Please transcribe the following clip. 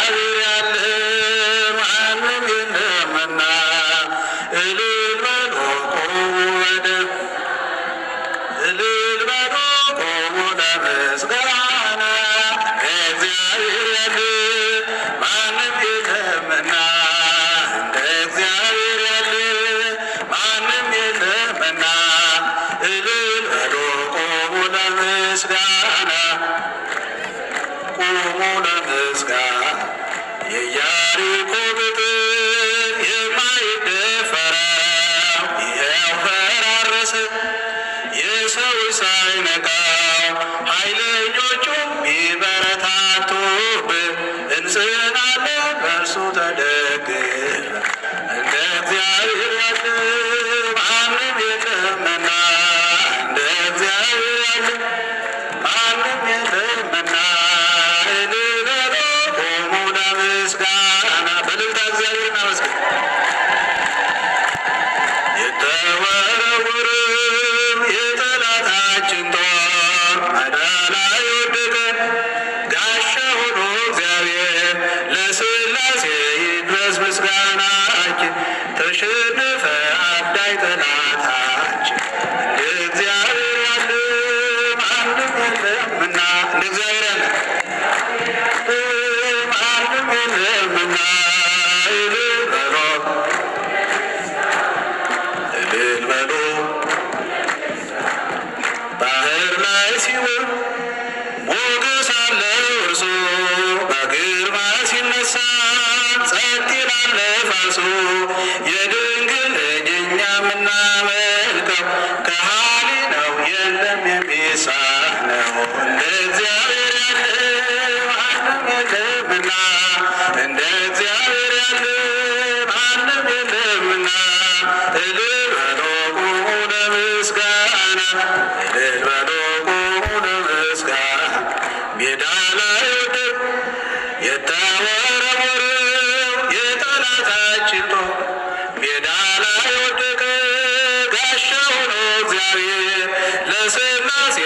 እግዚአብሔር ያለ ማንም የለምና እልል በሉ ቁሙ እልል በሉ ቁሙ ለምስጋና እግዚአብሔር ያለ ማንም የለምና እንደ እግዚአብሔር ያለ ማንም የለምና እልል በሉ ቁሙ ለምስጋና ቁሙ ለምስጋና የኢያሪኮ ቅጥር የማይደፈረው ይኸው ፈራረሰ የሰው ሳይነካው ኃይለኞቹ ቢበረታቱብን እንጽናለን በእርሱ ተደግፈን እንደ እግዚአብሔር ያለ ማንም የለምና እንደ እግዚአብሔር ያለ ማንም የለምና እልል በሉ ቁሙ ለምስጋና በእልልታ እግዚአብሔርን አመስግኑ። የተወረወረው የጠላታችን ጦር ሜዳ ላይ ወደቀ ጋሻ ሆኖ እግዚአብሔር ለሥላሴ ይድረስ ምስጋናችን ተሸነፈ አዳኝ ጠላታችን እንደ እግዚአብሔር ያለ ማንም የለምና እንደ እግዚአብሔር ያለ ማንም የለምና እልል በሉ እልል በሉ ባህር ላይ ሲውል ሞገስ አለው እርሱ በግርማ ሲነሳ ጸጥ ይላል ነፋሱ የድንግል ልጅ እኛ የምናመልከው ከሃሊ ነው የለም የሚሳነው እንደ እግዚአብሔር ያለ ማንም የለምና እንደ እግዚአብሔር ያለ ማንም የለምና እልል በሉ ቁሙ ለምስጋና እልል በሉ ቁሙ ለምስጋና ሜዳ ላይ ወደቀ የተወረወረው የጠላታችን ጦር ሜዳ ላይ ወደቀ ጋሻ ሆኖ እግዚአብሔር ለሥላሴ